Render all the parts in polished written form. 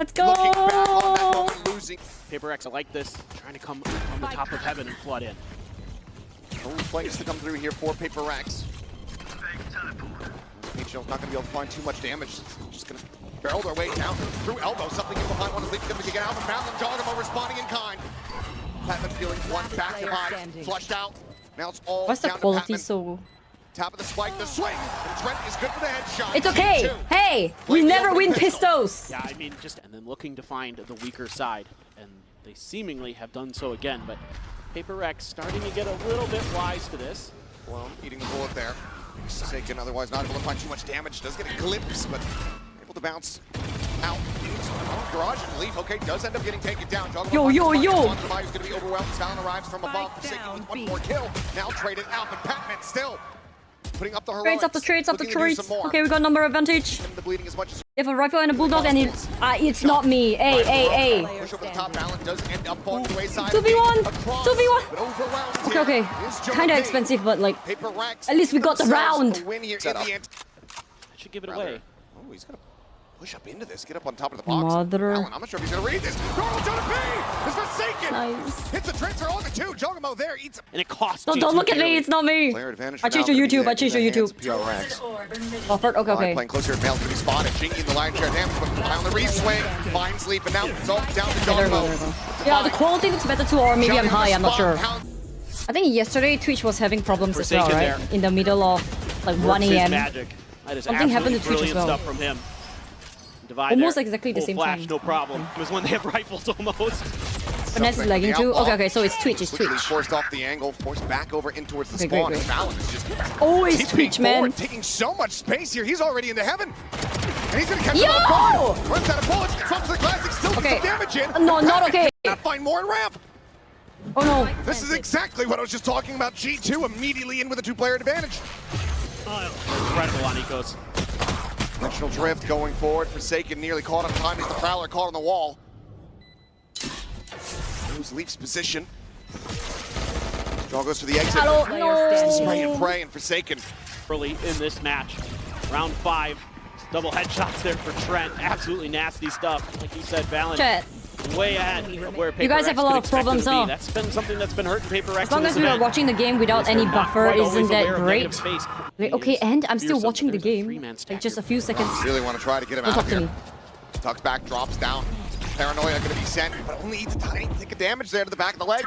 Let's go! Looking back on that moment, losing. PRX, I like this. Trying to come from the top of heaven and flood in. Only plays to come through here for PRX. HL's not going to be able to find too much damage. Just going to barrel their way down through elbow. Something in behind one is leaving them to get out. And Valornt Dogamo responding in kind. Patman feeling one back to high. Flushed out. Now it's all What's the down to quality Patman. so? Top of the spike, the swing. And Trent is good for the headshot. It's okay. Hey, we never win pistols. Yeah, I mean, and then looking to find the weaker side. And they seemingly have done so again, but PRX starting to get a little bit wise to this. Well, eating the bullet there. Forsaken, otherwise not able to find too much damage. Does get a glimpse, but able to bounce out. Garage and leave. Okay, does end up getting taken down. Yo. Is going to be overwhelmed. Talon arrives from above. Forsaken with one more kill. Now traded out, but Patman still putting up the heroics. Trades up the trades. Okay, we got number advantage. The bleeding as much as They have a rifle and a bulldog, and it's not me. Hey. push over the top. Valornt does end up falling to the wayside. 2v1. 2v1. Okay. Kinda Kinda expensive, but like, PRX at least we got the round. Win here in the end. That should give it away. Oh, he's gonna push up into this, get up on top of the box. Mother. Valornt, I'm not sure if he's gonna read this. Jonah P is Forsaken. Nice. Hits the transfer on the two. Jogamo there eats. And it costs Don't G2 look at me. dearly. It's not me. Player advantage. I changed your YouTube. PRX. Offered. Okay. Playing closer to Bale's gonna be spotted. Chinky in the line share damage, but on the re-swing, finds leap, and now it's all down to There we go. Jogamo. Yeah, the quality looks better too, or maybe I'm high. I'm not sure. I think yesterday Twitch was having problems as well, Forsaken right? there. In the middle of like 1 Works his a.m. magic. That is Something happened absolutely to Twitch as brilliant well. stuff from him. Divide Almost there. exactly the Full same flash, time. no problem. It was when they have rifles almost. Finesse is lagging too. Okay, so it's Twitch. It's Quickly Twitch. forced off the angle, forced back over in towards the Okay, spawn. great. And Valornt is just Always keeping Twitch, man. forward, taking so much space here. He's already into heaven. And he's gonna catch Yo! him off guard. Runs out of bullets, drops the classic, still gets Okay. some damage in. No, not okay. Not find more in ramp. Oh no. This is exactly what I was just talking about. G2 immediately in with a two-player advantage. Incredible on Ecos. Dimensional drift going forward. Forsaken nearly caught on time as the Prowler caught on the wall. Moves Leaf's position. Draw goes for the exit. Hello. Spray and No. pray and Forsaken. Early in this match. Round 5. Double headshots there for Trent. Absolutely nasty stuff. Like you said, Valornt Chat. way ahead of where PRX You guys have a lot could of problems, expect it to huh? be. That's been something that's been hurting PRX. As long as we are watching the game without any buffer, isn't that great? Wait, okay, and I'm still watching the game. Like just a few seconds. Really want to try to get him Don't out talk of to here. me. Tucks back, drops down. Paranoia going to be sent, but only eats a tiny tick of damage there to the back of the leg.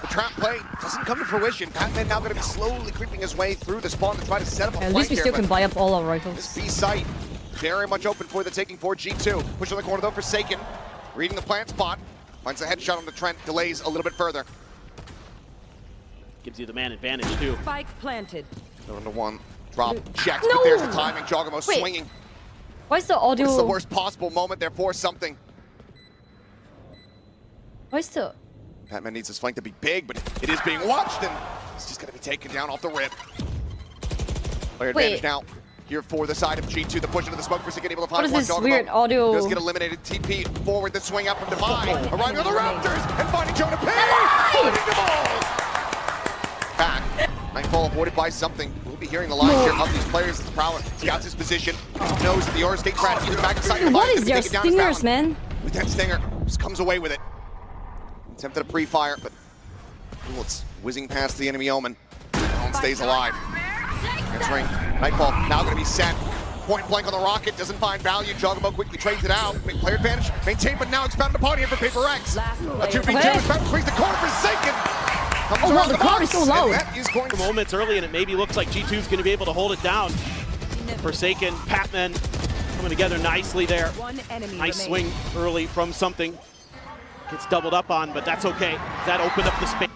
The trap play doesn't come to fruition. Patman now going to be slowly creeping his way through the spawn to try to set up a At flank least we here, still can but buy up all our this rifles. B site very much open for the taking for G2. Push on the corner though, Forsaken. Reading the plant spot. Finds a headshot on the Trent, delays a little bit further. Gives you the man advantage too. Spike planted. 1-1. Drop, checks, No! but there's the timing. Jogamo Wait. swinging. Why is the audio? It's the worst possible moment there for something. Why is the? Patman needs his flank to be big, but it is being watched, and he's just going to be taken down off the rip. Player advantage now here for the side of G2. The push into the smoke for Forsaken, able to find What is one. this Jogamo weird audio? does get eliminated. TP forward, the swing out from Divide. Arriving on the Raptors and finding Jonah P. Finding the ball. Back. Nightfall avoided by something. We'll be hearing the lines here of these players. The Prowler scouts his position. Knows that the Aura Skate crash to the back side. What is their stingers, man? With that stinger, just comes away with it. Attempted a pre-fire, but bullets whizzing past the enemy Omen. Allen stays alive. Entering Nightfall, now going to be sent. Point blank on the rocket, doesn't find value. Jogamo quickly trades it out. Player advantage maintained, but now expounded upon here for PRX. A 2v2 is about to squeeze the corner for Forsaken. Oh wow, the crowd is so loud. That is going to Moments early, and it maybe looks like G2 is going to be able to hold it down. Forsaken, Patman coming together nicely there. One enemy Nice remaining. swing early from something. Gets doubled up on, but that's okay. That opened up the space.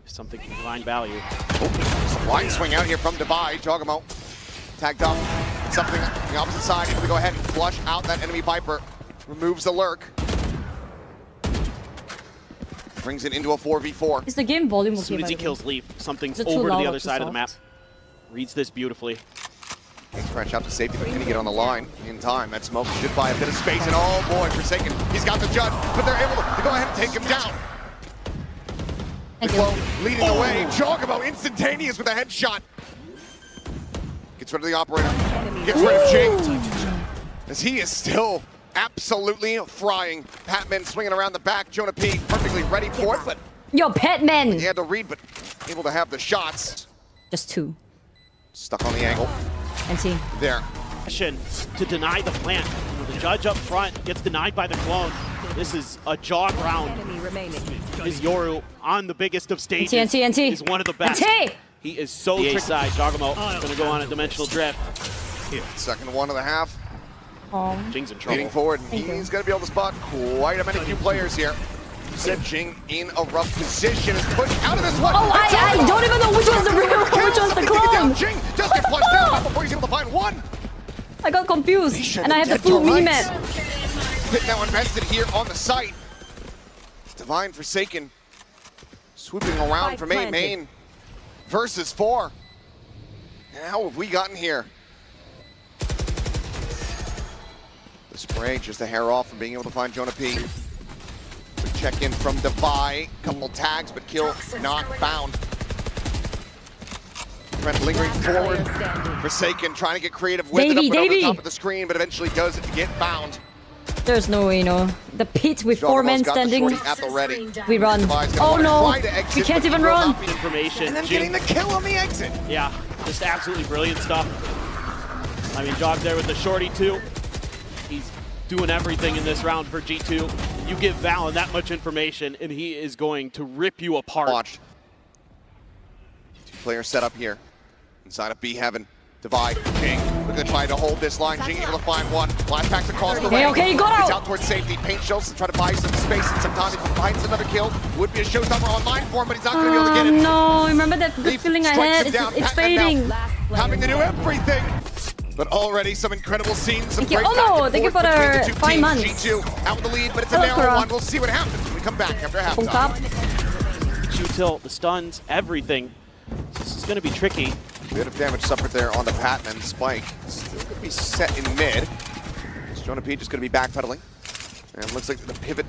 Something can divine value. line swing out here from Divide. Jogamo tagged up. Something on the opposite side. He's going to go ahead and flush out that enemy Viper. Removes the lurk. Brings it into a 4v4. Is the game volume okay? As soon as he by the way? kills Leaf, something's Is it too over to loud the or other too side of the map. soft? Reads this beautifully. Scratch out to safety, but can he get on the line in time? That smoke should buy a bit of space, and oh boy, Forsaken, he's got the judge, but they're able to go ahead and take him down. Thank you. Leading the way, Jogamo instantaneous with a headshot. Gets rid of the operator, gets rid of Jake. as he is still absolutely frying. Patman swinging around the back. Jonah P perfectly ready for it, but Yo, Patman! he had to read, but able to have the shots. Just 2. Stuck on the angle. And see. There. To deny the plant. The judge up front gets denied by the clone. This is a jog round. Is Yoru on the biggest of stages. NT. Is one of the best. NT! He is so tricky. Side, Jogamo gonna go on a dimensional drift. Second one of the half. Jing's in trouble. Leading forward. Thank He's you. going to be able to spot quite a many few players here. Said Jing in a rough position. Is pushed out of this one. Oh, I don't even know which one's the real one, which one's the clone. Jing just get flushed down before he's able to find one. I got confused, and I have the full mini-map. Pit now invested here on the site. Divine Forsaken swooping around from main versus 4. And how have we gotten here? The spray just a hair off from being able to find Jonah P. Check in from Devi, couple tags, but kill not found. Trent lingering forward. Forsaken trying to get creative with it up and over the top of the screen, but eventually does get found. There's no way, the pit with 4 men standing. At the ready. We run. Oh no, we can't even run. Information. And then getting the kill on the exit. Yeah, just absolutely brilliant stuff. I mean, Jog there with the shorty too. He's doing everything in this round for G2. You give Valen that much information, and he is going to rip you apart. Watch. 2 players set up here. Inside of B Heaven. Divide, Jing, looking to try to hold this line. Jing able to find one. Blast packs across the way. Okay, got out. He's out towards safety. Paint shows to try to buy some space and some time. If he finds another kill, would be a showstopper online for him, but he's not going to be able to get it. No, remember that good feeling I had? It's fading. Having to do everything. But already some incredible scenes, some great Oh no, thank you for the 5 months. G2 out with the lead, but it's a narrow one. We'll see what happens when we come back after halftime. G2, the stuns, everything. This is going to be tricky. Bit of damage suffered there on the Patman. Spike still going to be set in mid. Jonah P just going to be backpedaling. And it looks like the pivot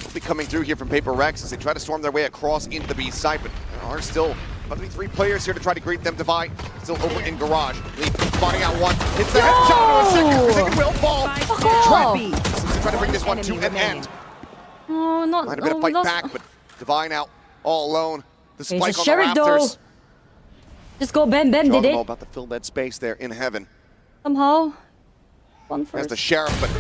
will be coming through here from PRX as they try to storm their way across into the B side, but there are still about to be 3 players here to try to greet them. Divide still over in garage. Lee spotting out one. Hits the headshot to a second. Forsaken will fall. Trent seems to try to bring this one to an end. Oh, not. Might have been a fight back, but Divine out all alone. The spike on the Sheriff rafters. though. Just go bam, did it? About to fill that space there in heaven. Somehow. One As first. the Sheriff, but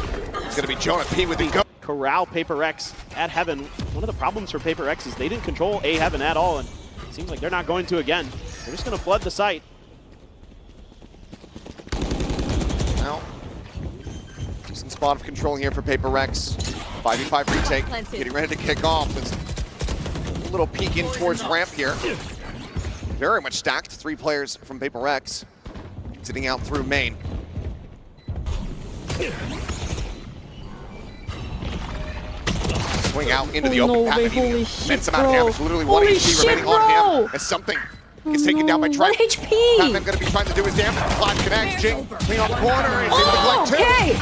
it's going to be Jonah P with the go. Corral PRX at Heaven. One of the problems for PRX is they didn't control A Heaven at all, and it seems like they're not going to again. They're just going to flood the site. Now, decent spot of control here for PRX. 5v5 retake, getting ready to kick off. There's a little peek in towards ramp here. Very much stacked. 3 players from PRX sitting out through main. Swing out into the open path. Immense amount of damage. Literally 1 HP remaining on him as something gets taken down by Trent. 1 HP. Patman going to be trying to do his damage. Flash connects. Jing swing off the corner. He's able to collect 2. Okay.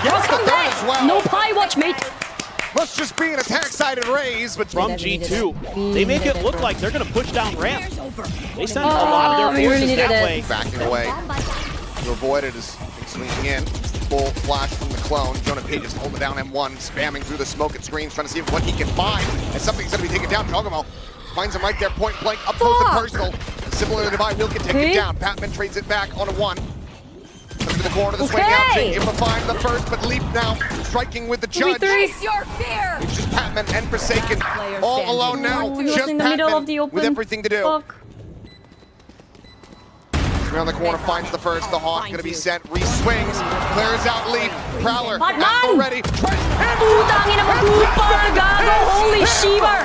Gets the Welcome 3rd back. as well. No pie watch, mate. Must just be an attack-sided raise, but From G2, they make it look like they're going to push down ramp. They send a lot of their forces that way. Backing away to avoid it is swinging in. Full flash from the clone. Jonah P just holding down M1, spamming through the smoke and screens, trying to see what he can find. And something's going to be taken down. Jogamo finds him right there, point blank, up close and personal. Similar to Divine, will get taken down. Patman trades it back on a 1. Comes to the corner, the swing out. Jing able to find the first, but Leap now striking with the judge. Face your fear! It's just Patman and Forsaken all alone now. Just in the middle of the Patman open. with everything to do. Fuck. Around the corner, finds the first. The Hawk going to be sent. Re-swings. Clears out Leap. Prowler Batman! at the ready. Putang ina mo, Cooper! Gago! Holy shiver!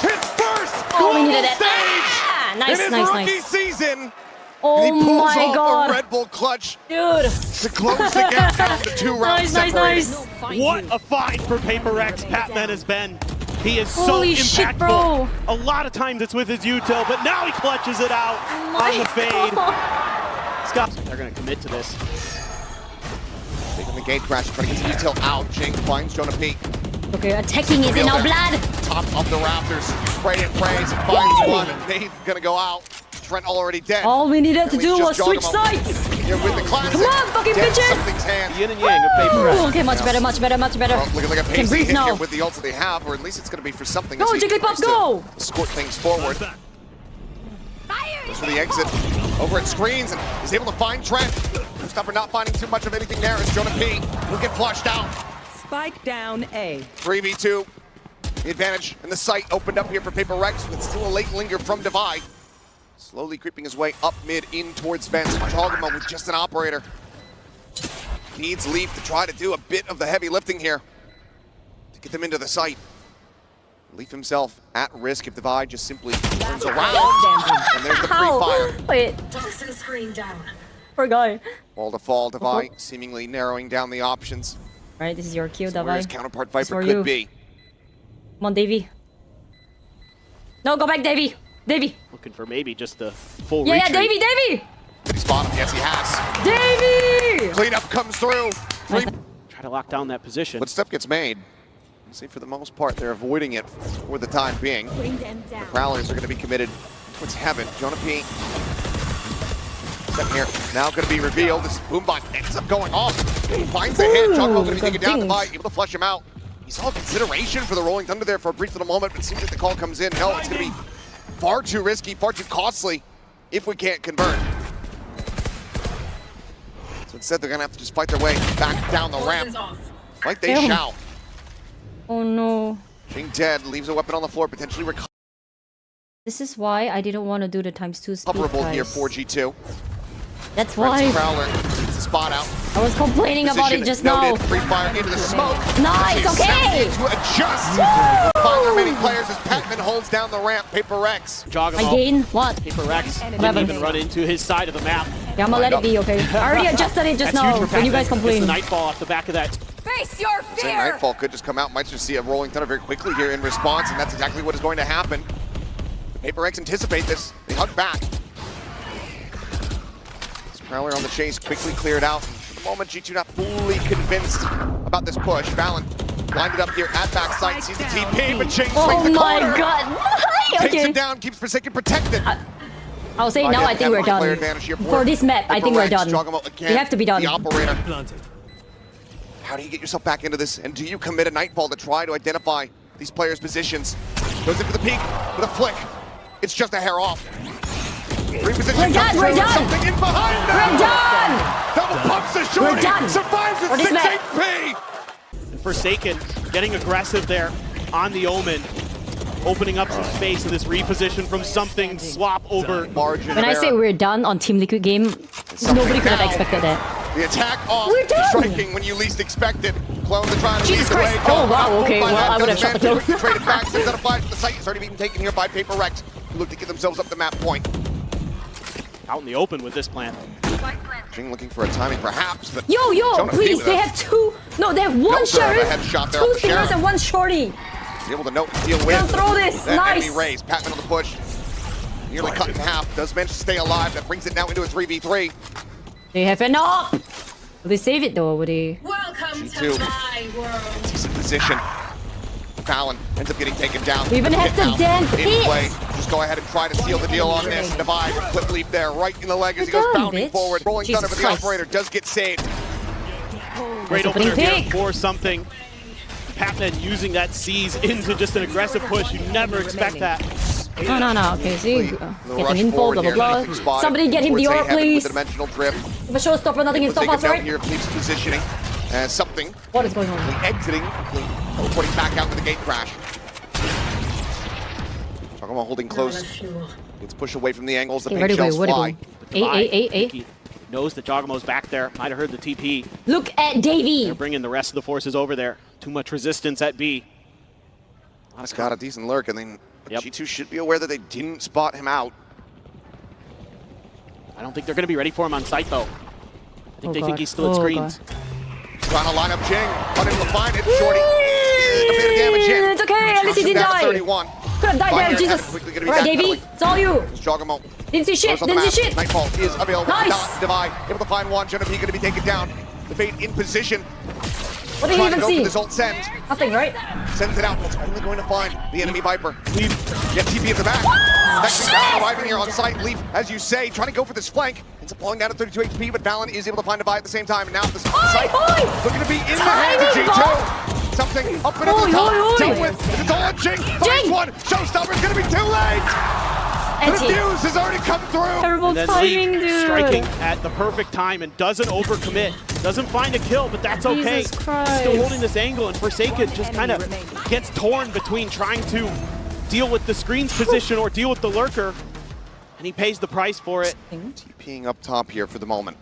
His first Oh, we needed global it. stage Ah, in nice, his nice, rookie nice. season. Oh And he pulls my off god. a Red Bull clutch Dude. to close the gap down to 2 rounds Nice, separated. nice. What a find for PRX Patman has been. He is so Holy impactful. shit, bro. A lot of times it's with his util, but now he clutches it out on the fade. Scott, they're going to commit to this. Taking the gate crash, trying to get his util out. Jing finds Jonah P. Okay, attacking is in our blood. Top of the rafters. Spray and praise and finds one. And they're going to go out. Trent already dead. All we needed to At do least was just switch jog him up. sides. here with the classic. Come on, fucking bitches! Something's hand. Yin and yang of paper. Ooh, okay, much better, much better, much better. Well, looking like a Can pacey breathe hit now. here with the ult that they have, or at least it's going to be for something. Go, as he Jigglypuff, tries to go! Escort things forward. Goes for the exit. Over at screens, and he's able to find Trent. Stopper not finding too much of anything there as Jonah P will get flushed out. Spike down A. 3v2. The advantage and the site opened up here for Paper Rex, with still a late linger from Divide. Slowly creeping his way up mid in towards Vents. Jogamo with just an operator. Needs Leaf to try to do a bit of the heavy lifting here to get them into the site. Leaf himself at risk if Divide just simply turns around. And there's the pre-fire. Wait, Toxin screen down. poor guy. Wall to fall, Divide seemingly narrowing down the options. Right, this is your kill, So where his Davai. counterpart It's Viper for could you. be. Come on, Davey. No, go back, Davey. Davey. Looking for maybe just the full Yeah, retreat. Davey, Davey. Did he spot him? Yes, he has. Davey. Cleanup comes through. Nice. Try to lock down that position. Footstep gets made. See, for the most part, they're avoiding it for the time being. The Prowlers are going to be committed towards heaven. Jonah P. Step here. Now going to be revealed. This Boombot ends up going off. Finds the hit. Jogamo going to be taken down. Divide, able to flush him out. He saw consideration for the Rolling Thunder there for a brief little moment, but it seems like the call comes in. No, it's going to be far too risky, far too costly if we can't convert. So instead, they're going to have to just fight their way back down the ramp. Like they Damn. shall. Oh no. Jing dead, leaves a weapon on the floor, potentially This is why I didn't want to do the ×2 speed, recoverable here guys. for G2. That's Reds why Prowler gets the spot out. I was complaining about it Position just noted. now. Free fire into the smoke. Nice, He's okay. snapping to adjust. Five remaining players as Patman holds down the ramp. Paper Rex. Jogamo. Again, what? Paper Rex didn't Eleven. even run into his side of the map. Yeah, I'm gonna let it be, okay? I already adjusted it just That's now huge for when you guys Patman. complain. It's the Nightfall off the back of that. Face your Saying fear. Nightfall could just come out. Might just see a Rolling Thunder very quickly here in response, and that's exactly what is going to happen. The Paper Rex anticipate this. They hug back. This Prowler on the chase quickly cleared out. For the moment, G2 not fully convinced about this push. Valen blinded up here at backside, sees the TP, but Ching swings Oh the my corner. god. Takes Okay. it down, keeps Forsaken protected. I'll say now I think we're done. For this map, I think we're done. We have to be done. The operator. How do you get yourself back into this? And do you commit a Nightfall to try to identify these players' positions? Goes in for the peek with a flick. It's just a hair off. Reposition. We're done, we're done. Something in behind them. We're done! Double pumps the shorty. We're done. Survives For with this 6 map. HP. And Forsaken getting aggressive there on the Omen. Opening up some space in this reposition from something swap over. Margin When I of say error. we're done on Team Liquid game, nobody could have expected that. The attack off, We're done. striking when you least expect it. Clones are trying to Jesus lead the way. Christ. Oh, wow, okay, well, I would have shot the kill. Traded back, sends out a flash. The site is already being taken here by Paper Rex, who look to get themselves up the map point. Out in the open with this plan. Jing looking for a timing perhaps, but Yo, Jonah P please, with they a- have two. No, they have one Nope, they have a sheriff, headshot there two off the stingers, sheriff. and one shorty. He's able to note and deal with Don't throw this, that nice. enemy raise. Patman on the push. Nearly cut in half. Does manage to stay alive. That brings it now into a 3v3. They have enough. Will they save it though? Will they? Welcome G2. to my world. Decent position. Fallon ends up getting taken down. We even have Hit the now. damn In hit. play. Just go ahead and try to seal the deal on this. Divide. Clip leap there. Right in the leg as he We're goes done, bounding bitch. forward. Rolling Jesus Thunder, but the Christ. operator does get saved. Great opening opener here pick. for something. Patman using that seize into just an aggressive push. You never expect that. No. Okay, see, Little get rush him info, forward blah here. blah Anything blah. spotted Somebody get him towards the aura, A-Heaven with please. the dimensional drift. If a showstopper, nothing can stop Take us, it down right? here. Leaf's positioning. Something. What is going on? Exiting. Teleporting back out with the gate crash. Jogamo holding close. Let's push away from the angles. The Okay, pink ready, shells wait, fly. A. Knows that Jogamo's back there. Might have heard the TP. Look at Davey. They're bringing the rest of the forces over there. Too much resistance at B. He's got a decent lurk, and then Yep. G2 should be aware that they didn't spot him out. I don't think they're going to be ready for him on site, though. I think they think God. he's still at Oh, screens. Trying to line up Jing. Unable to find it. Shorty. A bit of damage in. It's okay, at least he didn't Down to die. 31. Could have died Fire there, Jesus. quickly gonna be Alright, back Davey, penalty. it's all you. Jogamo. Didn't see shit, goes on the didn't see map. shit. Nightfall is available. Nice. Not Divide. Able to find one. Jonah P going to be taken down. The bait in position. What did he Trying to even go for this see? ult send. Nothing, right? Sends it out. It's only going to find the enemy Viper. Leaf. Get TP at the back. Actually now arriving here on site. Leaf, as you say, trying to go for this flank. Ends up falling down to 32 HP, but Valornt is able to find Divide at the same time. And now the site looking to be in the hands of G2. Something up and over the top. Dealt with. It's all on Jing. Finds one. Showstopper's going to be too late. The fuse has already come through. Terrible And then timing, Leaf dude. striking at the perfect time and doesn't overcommit. Doesn't find a kill, but that's okay. Jesus Christ. Still holding this angle, and Forsaken just kind of gets torn between trying to deal with the screen's position or deal with the lurker, and he pays the price for it. TPing up top here for the moment.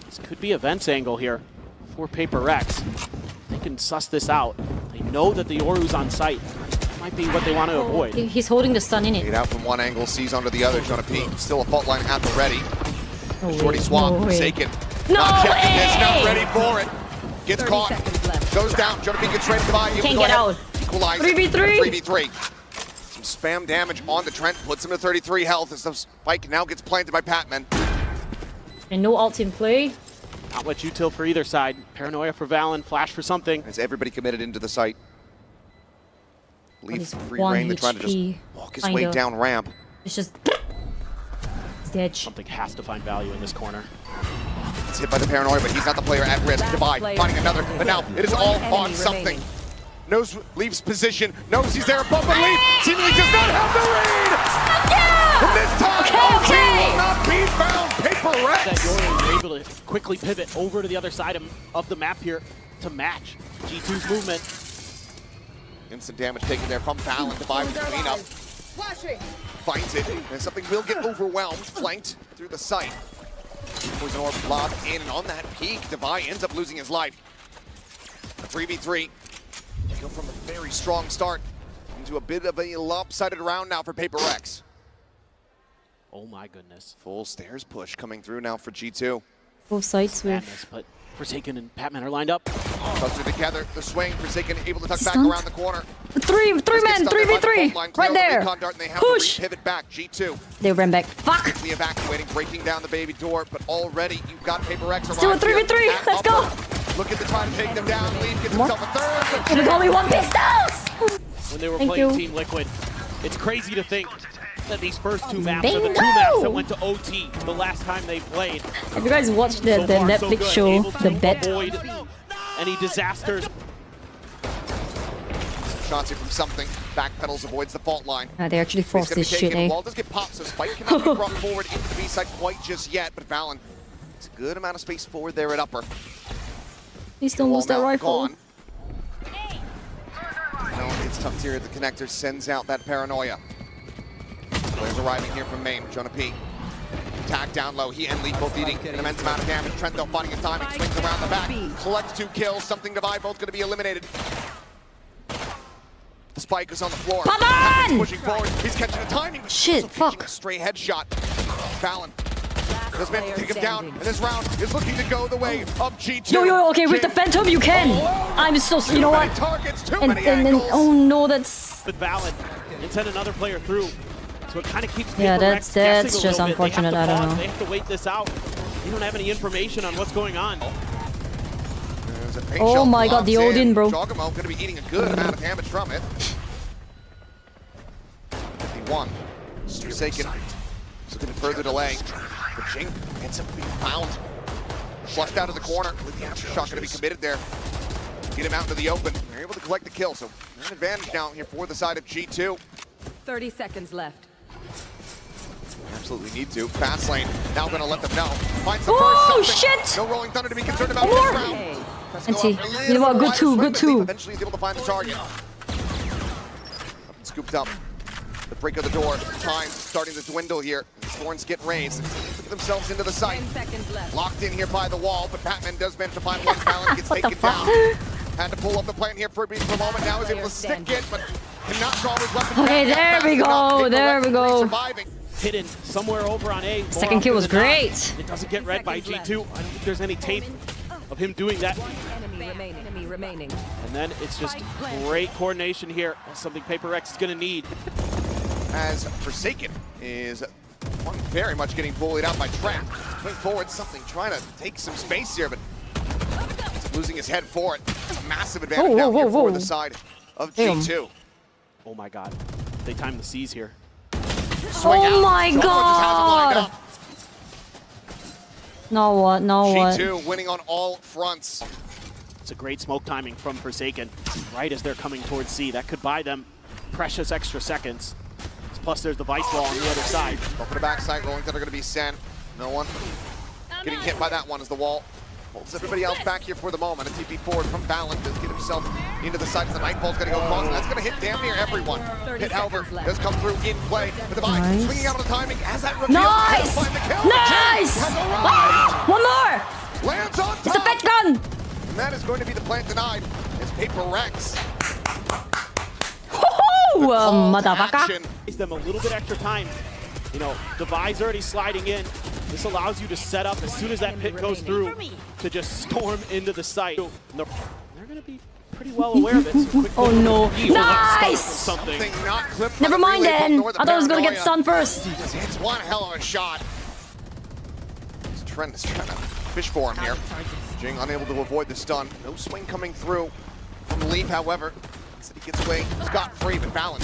This could be a Vents angle here for PRX. They can suss this out. They know that the Oru's on site. Might be what they want to avoid. He's holding the stun in it. Get out from one angle, sees onto the other. Trying to peek. Still a fault line at the ready. Shorty swap, Forsaken. No not checking way. this, not ready for it. Gets caught. Goes down. Jonah Peak gets straight to the body. Can't get out. Equalize. 3v3. 3v3. Some spam damage on the Trent. Puts him to 33 health as the spike now gets planted by Patman. And no ult in play. Not much util for either side. Paranoia for Valen. Flash for something. As everybody committed into the site. Leaf He's free 1 reign to try to just HP, walk his way kinda. down ramp. It's just... It's dead. Something has to find value in this corner. It's hit by the Paranoia, but he's not the player at risk. Divide, finding another, but now it is all on something. Knows Leaf's position, knows he's there above, but Leaf seemingly does not have the read! And this time, OT will not be found. PRX! That Yoru is able to quickly pivot over to the other side of the map here to match G2's movement. Instant damage taken there from Valornt. Divide with the cleanup. Finds it, and something will get overwhelmed, flanked through the site. Poison Orb lobbed in, and on that peak, Divide ends up losing his life. 3v3. Go from a very strong start into a bit of a lopsided round now for PRX. Oh my goodness. Full stairs push coming through now for G2. Both sides with... Madness, but Forsaken and Patman are lined up. Cluster together, the swing, Forsaken able to tuck back Stunned. around the corner. Three men, 3v3, right there. Push. Pivot back, G2. They ran back. Fuck. Quickly evacuating, breaking down the baby door, but already you've got PRX. Still a 3v3. Let's go. Looking to try to take them down. Leaf gets himself a third. It was only one pistols. When they were Thank playing you. Team Liquid, it's crazy to think that these first two maps are the Bingo. two maps that went to OT the last time they played. Have you guys watched the So far, so Netflix good. show, Able The to Bet? avoid any disasters. Shots here from something. Backpedals, avoids the fault line. They actually He's forced gonna be this shit, taken. eh? Wall does get popped, so Spike cannot be brought forward into the B side quite just yet, but Valen, it's a good amount of space forward there at upper. Please don't lose that Wall now rifle. gone. No, it's tough here. The connector sends out that Paranoia. Players arriving here from Maine. Jonah P. Attack down low. He and Leaf both eating an immense amount of damage. Trent though finding his timing. Swings around the back. Collects 2 kills. Something Divide both going to be eliminated. The spike is on the floor. Come on! He's pushing forward. He's catching the timing. Shit, Also catching fuck. a stray headshot. Valen does manage to take him down, and this round is looking to go the way of G2. Yo, okay, with the Phantom you can. I'm so, you know what? Targets, too And many then, angles. oh no, that's... With Valen and send another player through. So it kind of keeps Yeah, PRX that's guessing a just little bit. They have unfortunate, to I don't pause. know. They have to wait this out. They don't have any information on what's going on. There's a paint Oh shell my god, the locked in. Odin, bro. Jogamo going to be eating a good amount of damage from it. 51. Forsaken. Looking to further delay. But Jing ends up being found. Flushed out of the corner. The after shot going to be committed there. Get him out into the open. They're able to collect the kill, so they're an advantage now here for the side of G2. 30 seconds left. Absolutely need to. Fast lane. Now going to let them know. Finds the Oh, first something. shit! No rolling thunder to be concerned about More. this round. Let's And go see. up a You know little what? Good wider two, swing, good but two. Leaf eventually is able to find the target. Scooped up. The break of the door. Time starting to dwindle here. Thorns get raised. Put themselves into the site. 10 seconds left. Locked in here by the wall, but Patman does manage to find one. Valen gets What the taken fuck? down. Had to pull up the plan here for a brief moment. Now is able to stick it, but cannot draw his weapon. Okay, back. there we Fast enough. go, there we PRX go. Surviving. Hidden somewhere over on A. more Second kill often was than not. great. It doesn't get read by G2. I don't think there's any tape of him doing that. Enemy remaining. And then it's just great coordination here. That's something PRX is going to need. As Forsaken is very much getting bullied out by Trent. Swing forward, something trying to take some space here, but losing his head for it. It's a massive advantage Whoa, now whoa, here whoa, for whoa. the side of Damn. G2. Oh my god. They timed the C's here. Swing Oh out. my Jogamo just has it lined god. up. Now what? Now what? G2 winning on all fronts. It's a great smoke timing from Forsaken, right as they're coming towards C. That could buy them precious extra seconds. Plus, there's the Vice Wall on the other side. Go for the backside, rolling that are going to be sent. No one getting hit by that one as the wall holds everybody else back here for the moment. A TP forward from Valornt does get himself into the side as the Nightfall's going to go across, and that's going to hit damn near everyone. Hit, however, does come through in play. The Divine swinging out on the timing as that reveal. Nice! Find the kill. Nice! Ah, one more! Lands on top. It's a pet gun! And that is going to be the plant denied. It's Paper Rex. Motherfucker. Gives them a little bit extra time. You know, Devi's already sliding in. This allows you to set up as soon as that pit goes through to just storm into the site. They're going to be pretty well aware of it. So quick Oh no. Nice! Something. Never mind then. I thought I was going to get stunned first. It's one hell of a shot. Trent is trying to fish for him here. Jing unable to avoid the stun. No swing coming through from Leaf, however. He gets away scot-free, but Valornt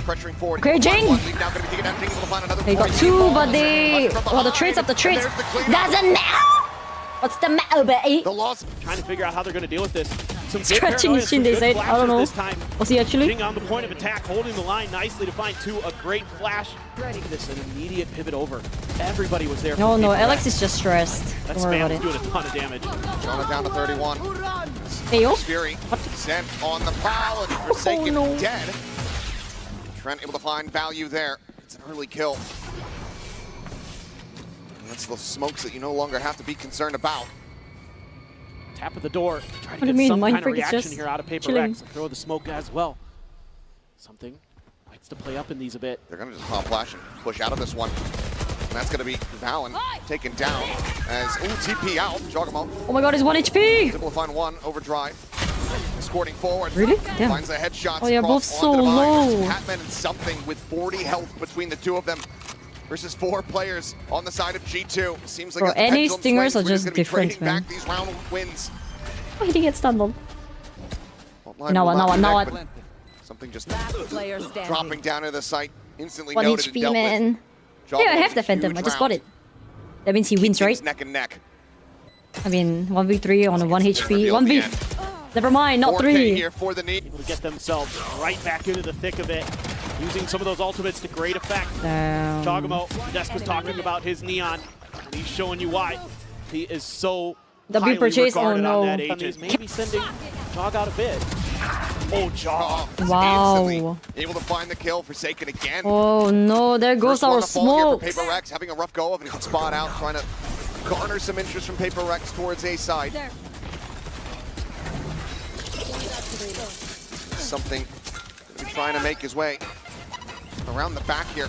pressuring forward. Okay, Jing. Now going to be taken down. Jing able to find another. They got two, but they... Well, the trades up the trades. Doesn't matter! What's the matter, baby? The loss. Trying to figure out how they're going to deal with this. Some Scratching his chin, they said. I don't know. Was he actually? Jing on the point of attack, holding the line nicely to find two. A great flash. Look at this, an immediate pivot over. Everybody was there. No, Alex is just stressed. That Don't worry about spam it. is doing a ton of damage. Shot down to 31. Heyo. Fury sent on the prowl and Forsaken no. dead. Trent able to find value there. It's an early kill. And that's the smokes that you no longer have to be concerned about. Tap at the door. Try What to do you get mean? some Mind kind of Freak is reaction just here out of Paper chilling. Rex. Throw the smoke as well. Something likes to play up in these a bit. They're going to just pop flash and push out of this one. And that's going to be Valornt taken down as TP out. Jogamo Oh my god, he's 1 HP! able to find one overdrive. Escorting forward. Really? Damn. Finds the headshots. Oh, you're both across so onto the Divine. low. Hatman and something with 40 health between the two of them. Versus 4 players on the side of G2. Seems like Bro, a any pendulum stingers swings. are We're just gonna be different, trading man. back these round wins. Oh, he didn't get stunned on. Line Now will what, not now connect, what? but something just Last player standing. dropping down into the site. Instantly 1 noted and HP, dealt man. with. Yeah, I have the Phantom. I just bought it. That means he wins, right? Neck and neck. I mean, 1v3 on a 1 HP. Reveal at the 1v... Never mind, not 4K 3. here for the need. Able to get themselves right back into the thick of it. Using some of those ultimates to great effect. Damn. Chogamo, Desk was talking about his neon. And he's showing you why. He is so The big highly purchase? Oh, regarded no. on that agent. Maybe sending Jog out a bit. Oh, Jog. Wow. Instantly able to find the kill. Forsaken again. Oh no, there goes First one our to fall here for smoke. Paper Rex having a rough go of it. He can spot out, trying to garner some interest from Paper Rex towards A side. Something he's trying to make his way around the back here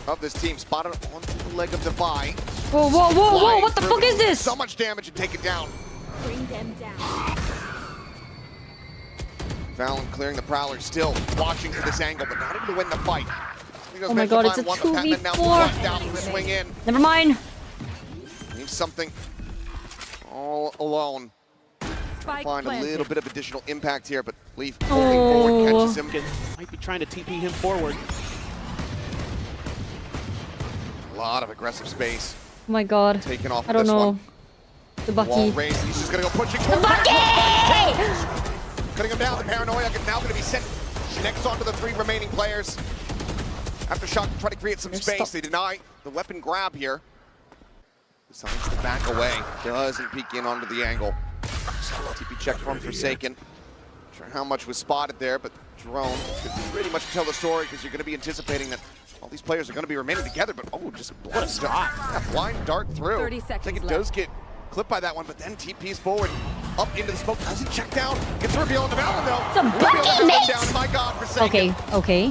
of this team. Spotted onto the leg of Devi. Whoa, whoa, whoa, whoa, what the fuck is this? So much damage and take it down. Bring them down. Valornt clearing the Prowler, still watching for this angle, but not able to win the fight. Oh my god, it's a 2v4. Swing in. Never mind. Needs something all alone. Spike Find a planted. little bit of additional impact here, but Leaf holding forward catches him. Might be trying to TP him forward. A lot of aggressive space. Oh my god. Taken off I don't this know. one. The Wall Bucky. raised. He's just gonna go pushing The forward. Bucky! Cutting him down. The paranoia now going to be sent next onto the 3 remaining players. After Shock try to create some space, they deny the weapon grab here. Decides to back away. Doesn't peek in onto the angle. TP check from Forsaken. Not sure how much was spotted there, but Drone could pretty much tell the story because you're going to be anticipating that all these players are going to be remaining together. But oh, just blind dart. Yeah, blind dart through. 30 seconds I think it left. does get clipped by that one, but then TP's forward, up into the smoke. Doesn't check down. Gets the reveal on the Valornt though. The Reveal Bucky, on mate! down. My God, Forsaken. Okay.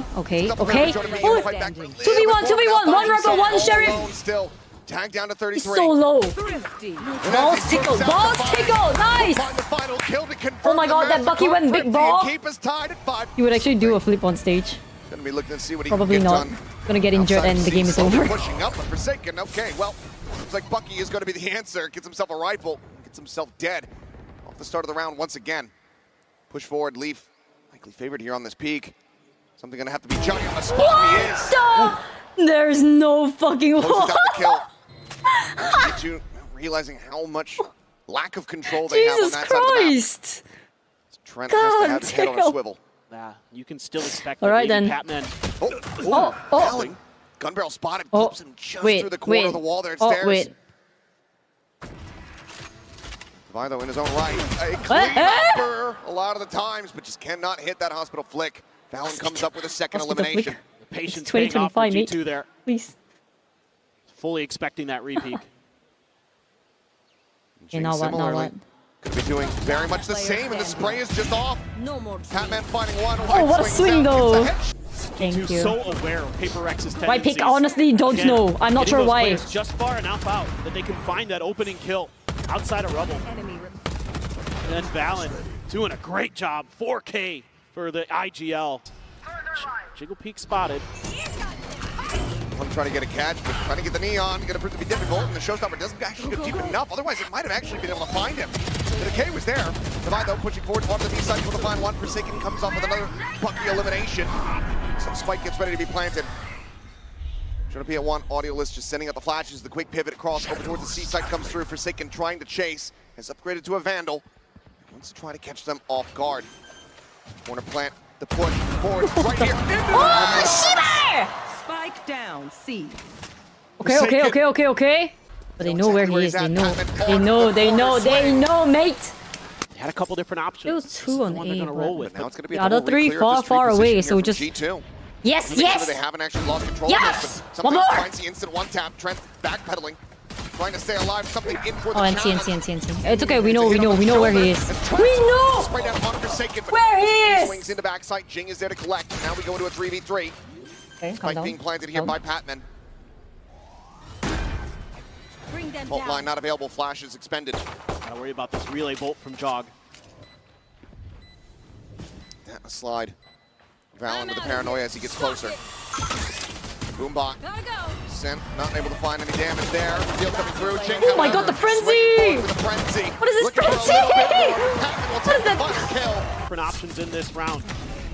Double Okay. damage on him, being Oh, able to fight back, but a 2v1, little bit more. 2v1, one Now Rubber, one all Sheriff. alone Still tagged down to 33. He's so low. 50. Balls tickle, balls tickle, nice! Find the final kill to confirm Oh my the god, that match Bucky across went big 50 ball. and keep us tied at 5. He would actually do a flip on stage. Gonna be looking to see what he Probably can get not. done. Gonna get injured Outside and the game is slowly over. Pushing up, but Forsaken. Okay, well, looks like Bucky is going to be the answer. Gets himself a rifle, gets himself dead. Off the start of the round once again. Push forward, Leaf. Likely favored here on this peak. Something gonna have to be Johnny on the spot. He is. There's no fucking Closes wall. out the kill. G2 realizing how much lack of control they have on Jesus that side of the map. Christ! Trent has to have his head on a damn. swivel. Yeah, you can still expect All right, that maybe then. Patman. Oh, oh. Allen. Gun barrel spotted, clips him just wait, through the corner wait. of the wall there at Oh, stairs. wait. Vilo in his own right. A clean upper a lot of the times, but just cannot hit that hospital flick. Valen comes up with a second Hospital elimination. flick. The patience It's paying off for 2025, mate. G2 there. Please. Fully expecting that repeat. Okay, now what? Now Similarly, what? could be doing very much the same, and the spray is just off. No more. Patman finding one. Oh, what a swing, though. Thank G2 you. so aware of Paper Rex's tendencies. Why pick? Honestly, don't Again, know. I'm not getting sure those why. players just far enough out that they can find that opening kill outside of Rubble. Enemy. And then Valen doing a great job. 4K for the IGL. Jiggle Peak spotted. I'm trying to get a catch, but trying to get the neon, gonna prove to be difficult, and the showstopper doesn't actually go deep enough. Otherwise, it might have actually been able to find him. The decay was there. Divide, though, pushing forward onto the B side for the final one. Forsaken comes off with another pucky elimination. So Spike gets ready to be planted. Trying to be at one, audio list just sending out the flashes. The quick pivot across over towards the C side comes through. Forsaken trying to chase, has upgraded to a Vandal. Wants to try to catch them off guard. Corner plant, the push forward, right here. Oh, Shiba! Spike down. C. Okay. But they know where he is. They know, mate. They had a couple different options. Still two on the one they're A, gonna roll but- with. Now it's going to be The a other double three re-clear of this far reposition away, here so from just- G2. Yes, Make sure yes. they haven't actually lost control Yes! of this, but One something more! finds the instant one tap. Trent backpedaling, trying to stay alive. Something in for the Oh, NC. challenge. It's okay. We know where he is. We know Spray down on Forsaken, but where he swings is. into backside. Jing is there to collect. Now we go into a 3v3. Okay, calm Spike down. being planted here by Patman. Bring them Bolt down. line not available. Flash is expended. Gotta worry about this relay bolt from Jog. A slide. Valen with the paranoia as he gets closer. Boombot Gotta go. sent, not able to find any damage there. Deal coming through. Jing, Oh my God, the frenzy! With a frenzy. What is this Looking for a frenzy? little bit more. Patman will What take is the that? final kill. Different options in this round.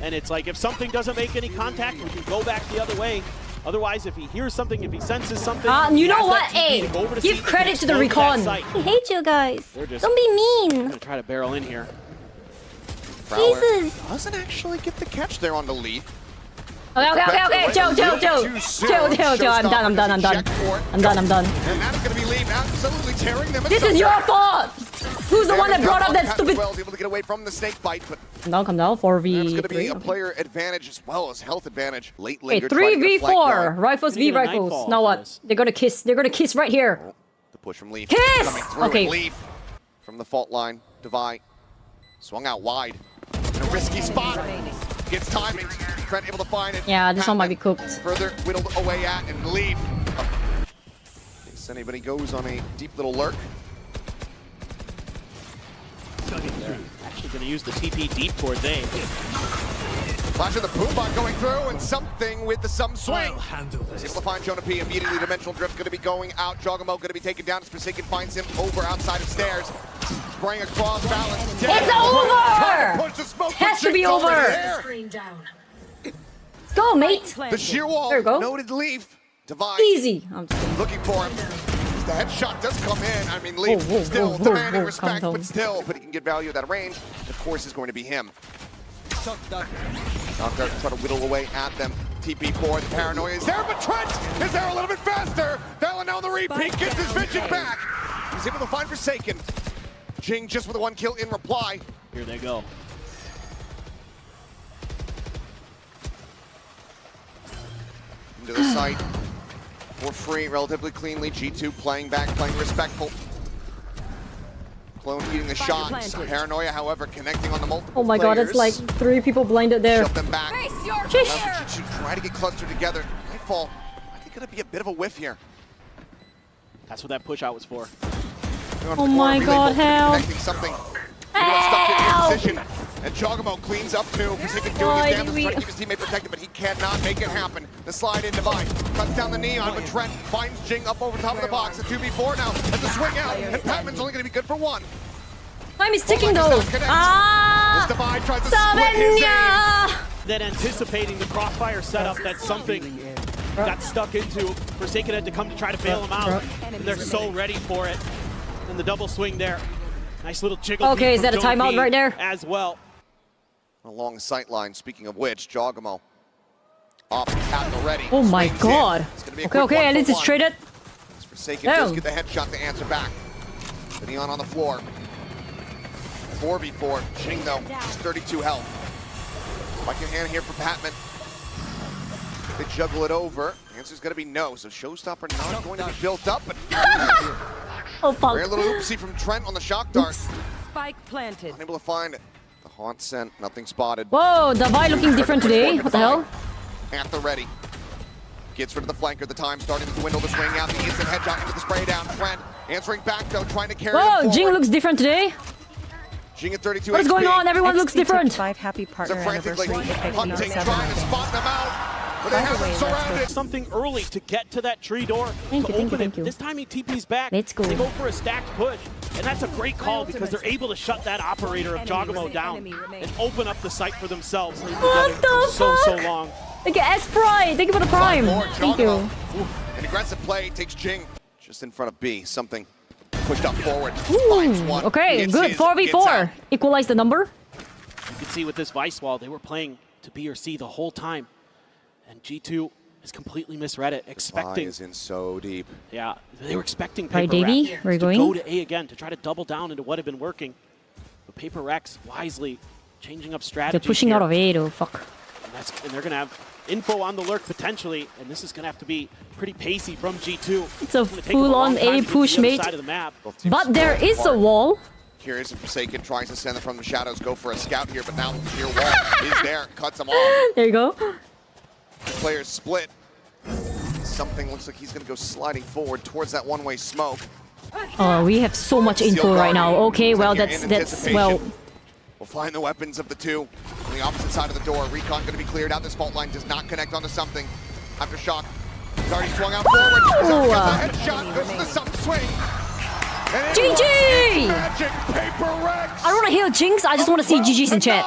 And it's like, if something doesn't make any contact, we can go back the other way. Otherwise, if he hears something, if he senses something, You he know has what? that TP Hey, to go over to give see if credit he to the can explode recon. that I site. hate you guys. They're just Don't be mean. gonna try to barrel in here. Prowler Jesus. doesn't actually get the catch there on the lead. Okay. Chill. I'm done. And that is going to be Lee absolutely tearing them. This is your fault. Who's the one that brought up that stupid? Well, able to get away from the snake bite, but Calm down. 4v3. there's going to be a player advantage as well as health advantage. Late Okay, linger trying to get a flank 3v4. going. Rifles v Gonna get a rifles. nightfall Now for what? this. They're gonna kiss. They're gonna kiss right here. The push from Leaf. Kiss! Coming through. Okay. And Leaf from the fault line. Devi swung out wide. In a risky spot. Gets timing. Trent able to find it. Yeah, this one might be Patman cooked. Further whittled away at and Leaf. In case anybody goes on a deep little lurk. Actually gonna use the TP deep towards A. Flash of the Boombot going through and something with the some swing. He's able to find Jonah P. Immediately Dimensional Drift going to be going out. Jogamo going to be taken down as Forsaken finds him over outside of stairs. Spraying across balance. It's over! Push the smoke. Has to be over. Screen down. Go, mate. The sheer wall. There you go. Noted Leaf. Divide. Easy. I'm just kidding. Looking for him. The headshot does come in. I mean, Leaf Whoa, still whoa, demanding whoa, respect, calm but down. still, but he can get value at that range. Of course, is going to be him. Knocked out, try to whittle away at them. TP4, the paranoia is there, but Trent is there a little bit faster. Valen now on the repeat, gets his vision back. He's able to find Forsaken. Jing just with a 1 kill in reply. Here they go. Into the site for free, relatively cleanly. G2 playing back, playing respectful. Clone eating the shots. planted. Paranoia, however, connecting on the multiple Oh my God, it's like players. 3 people blinded there. Shove them back. Face your Sheesh. fear. G2 try to get clustered together. Nightfall, I think gonna be a bit of a whiff here. That's what that push out was for. Oh my God, help. Connecting something. Stuck Help. in position. And Jogamo cleans up too. Forsaken doing Why his do damage, we- trying to keep his teammate protected, but he cannot make it happen. The slide in Divine. Cuts down the neon, but Trent finds Jing up over top of the box. A 2v4 now. Has to swing out, and Patman's only gonna be good for 1. Time is ticking Does though. not connect. Ah! This Divine tries to split his aim. Savenya! Then anticipating the crossfire setup, that's something got stuck into. Forsaken had to come to try to bail him out. And they're so ready for it. And the double swing there. Nice little jiggle. Okay, is that a timeout right there? As well. Along the sight line, speaking of which, Jogamo off at the ready. Oh my Swings god. in. It's gonna be a Okay, quick okay, at least it's 1-for-1. traded. Forsaken does get the headshot to answer back. The Neon on the floor. 4v4. Jing though, just 32 health. Like a hand here for Patman. They juggle it over. The answer's gonna be no, so Showstopper not going to be built up, but Oh fuck. very little oopsie from Trent on the shock dart. Spike planted. Unable to find it. The haunt scent, nothing spotted. Whoa, Davai looking different today. What the hell? At the ready. Gets rid of the flanker. The time starting to dwindle. The swing out. The instant headshot into the spray down. Trent answering back though, trying to carry them Whoa, forward. Jing looks different today. Jing at 32 What is going HP. on? Everyone looks different. 5 happy They're partner frantically anniversary. hunting, trying to spot them out, but they have them surrounded. Something early to get to that tree door Thank to you, thank open you, it. thank you. This time he TP's back. Let's go. They go for a stacked push. And that's a great call because they're able to shut that operator of Jogamo down and open up the site for themselves. They've been What together the for so fuck? long. They get S-Prime. Thank you for the prime. Thank you. An aggressive play takes Jing just in front of B. Something pushed up forward. Finds one. Okay, Gets good. his, gets out. 4v4. Equalize the number. You can see with this Vice Wall, they were playing to B or C the whole time. And G2 has completely misread it, expecting. Is in so deep. Yeah, they were expecting Right, Paper Davey, Rex where you to going? go to A again to try to double down into what had been working. But Paper Rex wisely changing up strategy. They're pushing out of A though. Fuck. And they're going to have info on the lurk potentially, and this is going to have to be pretty pacey from G2. It's a gonna take them full-on long time A to get to push, the other mate. side of the map. Both teams But there split is a apart. wall. Curious and Forsaken tries to send them from the shadows, go for a scout here, but now your wall is there, cuts them off. There you go. Players split. Something looks like he's going to go sliding forward towards that one-way smoke. Oh, we have so much info right now. Okay, well, that's well. We'll find the weapons of the two on the opposite side of the door. Recon going to be cleared out. This fault line does not connect onto something. After shock, he's already swung out forward. He's already got the headshot. Goes to the something swing. And it GG! was Magic Paper Rex. I don't want to hear Jinx. I just want to see GG's in chat.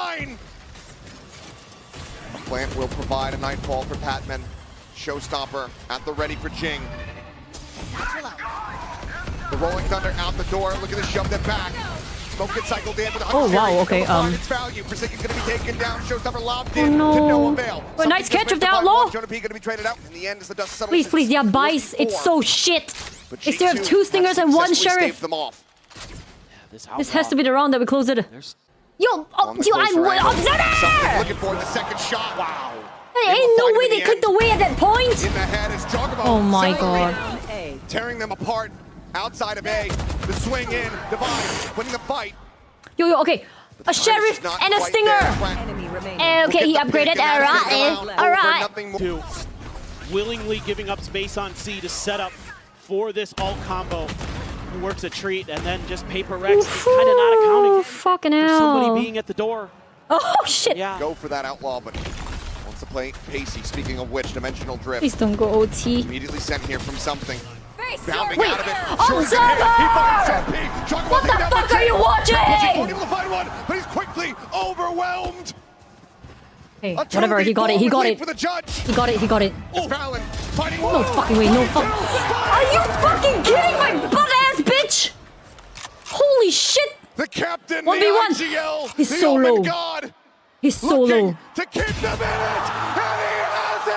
Plant will provide a nightfall for Patman. Showstopper at the ready for Jing. The Rolling Thunder out the door. Look at this, shoved it back. Smoke gets cycled in with a Oh, wow, okay, Its value. Forsaken's going to be taken down. Showstopper lobbed Oh, in no. to no avail. Well, nice Something catch of gets the ripped apart. outlaw. Jonah P going to be traded out. In the end, as the dust settles. Please, please, yeah, it's Bice. 4v4. It's so shit. But They still have G2 2 stingers and 1 successfully sheriff. staved them off. This has to be the round that we close it. Yo, On the yo, closer I'm angle. Something observer! looking for the second shot. Wow. There ain't no way they clicked away at that point. In the head is Jogamo. Oh my Celebrating, god. tearing them apart outside of A. The swing in, divide, winning the fight. Yo, okay. A sheriff and a stinger. Enemy remaining. Okay, he upgraded. Alright. Two, willingly giving up space on C to set up for this alt combo. He works a treat, and then just Paper Rex is kind of not accounting Fucking for somebody hell. being at the door. Oh shit. Yeah. Go for that outlaw, but wants to play pacey. Speaking of which, dimensional drift. Please don't go OT. Immediately sent here from something. Bounding Wait, out of it. observer! What the fuck are you watching? Able to find one, but he's quickly overwhelmed. Hey, A whatever, he got it, he 2v4 got lead it. for the judge. He got it, he got it. It's Fallon fighting No fucking way, no fuck. Are you fucking kidding my butt ass bitch? Holy shit! The captain, 1v1. the IGL, He's the so Omen low. God, He's so looking low. to keep them in it, and he has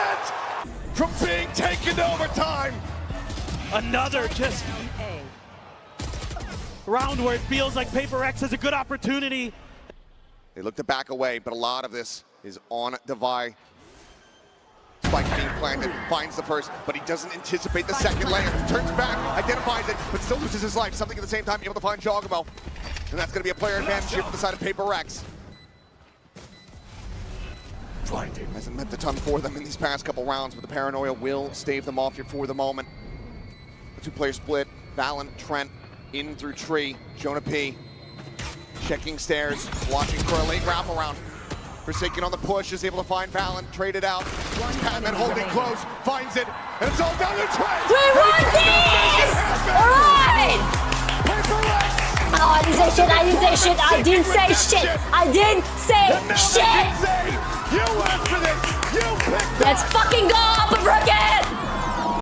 it! From being taken to overtime. Another just round where it feels like Paper X has a good opportunity. They look to back away, but a lot of this is on Devi. Spike being planted, finds the first, but he doesn't anticipate the second layer. Turns back, identifies it, but still loses his life. Something at the same time, able to find Jogamo. And that's going to be a player advantage here for the side of Paper Rex. Hasn't meant a ton for them in these past couple rounds, but the paranoia will stave them off here for the moment. The two-player split, Valornt, Trent, in through tree, Jonah P. Checking stairs, watching for a late wraparound. Forsaken on the push, is able to find Valornt, traded out. Patman holding close, finds it, and it's all down to Trent! We won this! Alright! Oh, I didn't say shit, I didn't say shit, I didn't say shit, I didn't say shit! You asked for this, you picked Let's fucking go, Upper Bracket!